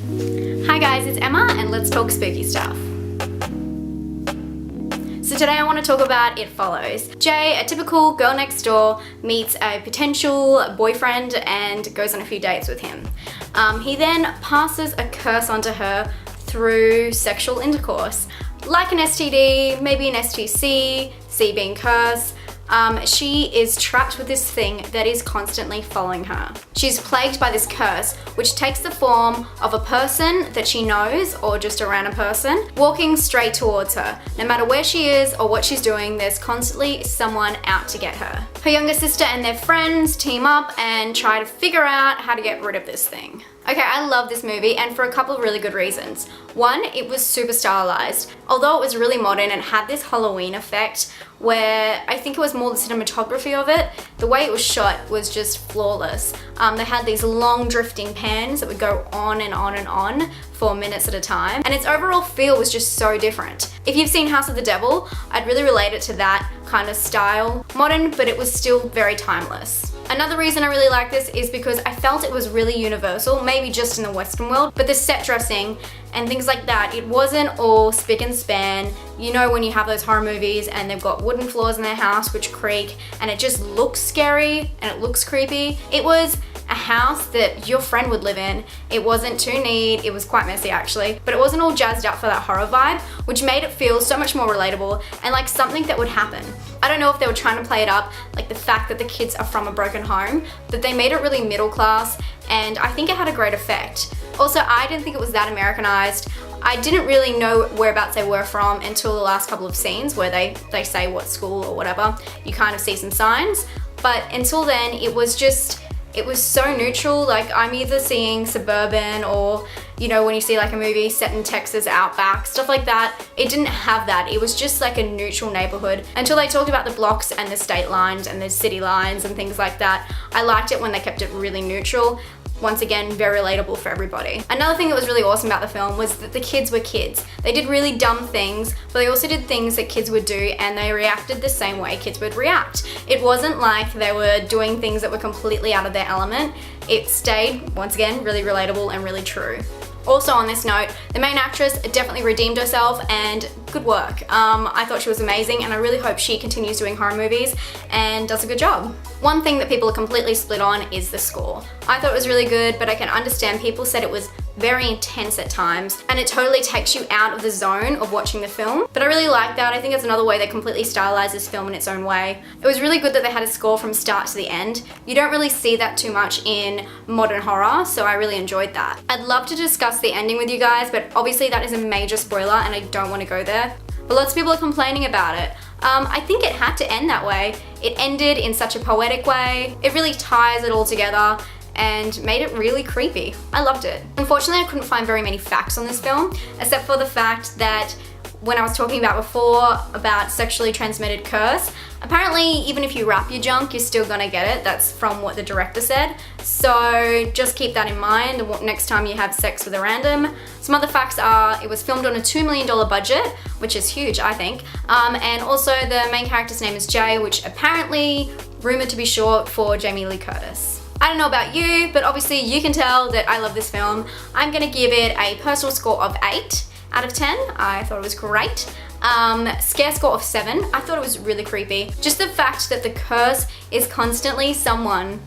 Hi guys, it's Emma and let's talk spooky stuff. So today I want to talk about It Follows. Jay, a typical girl next door, meets a potential boyfriend and goes on a few dates with him. He then passes a curse onto her through sexual intercourse. Like an STD, maybe an STC, C being curse. She is trapped with this thing that is constantly following her. She's plagued by this curse, which takes the form of a person that she knows, or just a random person, walking straight towards her. No matter where she is or what she's doing, there's constantly someone out to get her. Her younger sister and their friends team up and try to figure out how to get rid of this thing. Okay, I love this movie, and for a couple of really good reasons. One, it was super stylized. Although it was really modern and had this Halloween effect, where I think it was more the cinematography of it, the way it was shot was just flawless. They had these long drifting pans that would go on and on and on for minutes at a time, and its overall feel was just so different. If you've seen House of the Devil, I'd really relate it to that kind of style. Modern, but it was still very timeless. Another reason I really like this is because I felt it was really universal, maybe just in the Western world, but the set dressing and things like that, it wasn't all spick and span. You know when you have those horror movies and they've got wooden floors in their house which creak and it just looks scary and it looks creepy. It was a house that your friend would live in. It wasn't too neat, it was quite messy actually, but it wasn't all jazzed up for that horror vibe, which made it feel so much more relatable and like something that would happen. I don't know if they were trying to play it up, like the fact that the kids are from a broken home, but they made it really middle class, and I think it had a great effect. Also, I didn't think it was that Americanized. I didn't really know whereabouts they were from until the last couple of scenes where they say what school or whatever. You kind of see some signs, but until then it was so neutral. Like, I'm either seeing suburban or, you know, when you see like a movie set in Texas outback, stuff like that. It didn't have that. It was just like a neutral neighborhood until they talked about the blocks and the state lines and the city lines and things like that. I liked it when they kept it really neutral. Once again, very relatable for everybody. Another thing that was really awesome about the film was that the kids were kids. They did really dumb things, but they also did things that kids would do, and they reacted the same way kids would react. It wasn't like they were doing things that were completely out of their element. It stayed, once again, really relatable and really true. Also on this note, the main actress definitely redeemed herself, and good work. I thought she was amazing, and I really hope she continues doing horror movies and does a good job. One thing that people are completely split on is the score. I thought it was really good, but I can understand people said it was very intense at times, and it totally takes you out of the zone of watching the film. But I really like that. I think it's another way they completely stylized this film in its own way. It was really good that they had a score from start to the end. You don't really see that too much in modern horror, so I really enjoyed that. I'd love to discuss the ending with you guys, but obviously that is a major spoiler and I don't want to go there. But lots of people are complaining about it. I think it had to end that way. It ended in such a poetic way. It really ties it all together and made it really creepy. I loved it. Unfortunately, I couldn't find very many facts on this film, except for the fact that when I was talking about before about sexually transmitted curse, apparently even if you wrap your junk, you're still gonna get it. That's from what the director said. So just keep that in mind next time you have sex with a random. Some other facts are it was filmed on a $2 million budget, which is huge, I think. And also the main character's name is Jay, which apparently rumored to be short for Jamie Lee Curtis. I don't know about you, but obviously you can tell that I love this film. I'm gonna give it a personal score of 8 out of 10. I thought it was great. Scare score of 7. I thought it was really creepy. Just the fact that the curse is constantly someone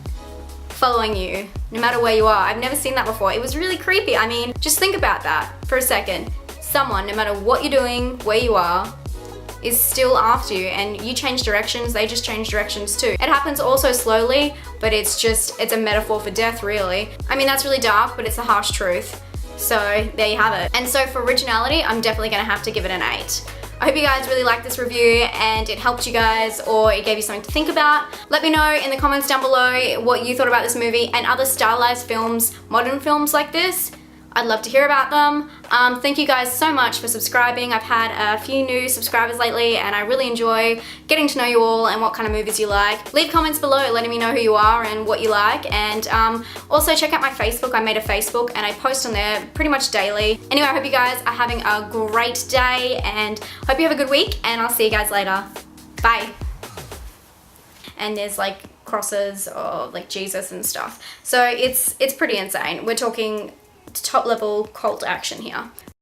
following you, no matter where you are. I've never seen that before. It was really creepy. I mean, just think about that for a second. Someone, no matter what you're doing, where you are, is still after you, and you change directions, they just change directions too. It happens also slowly, but it's a metaphor for death, really. I mean, that's really dark, but it's the harsh truth. So there you have it. And so for originality, I'm definitely gonna have to give it an 8. I hope you guys really liked this review and it helped you guys, or it gave you something to think about. Let me know in the comments down below what you thought about this movie and other stylized films, modern films like this. I'd love to hear about them. Thank you guys so much for subscribing. I've had a few new subscribers lately and I really enjoy getting to know you all and what kind of movies you like. Leave comments below letting me know who you are and what you like, and also check out my Facebook. I made a Facebook and I post on there pretty much daily. Anyway, I hope you guys are having a great day and hope you have a good week, and I'll see you guys later. Bye. And there's like crosses of like Jesus and stuff. So it's pretty insane. We're talking top level call to action here.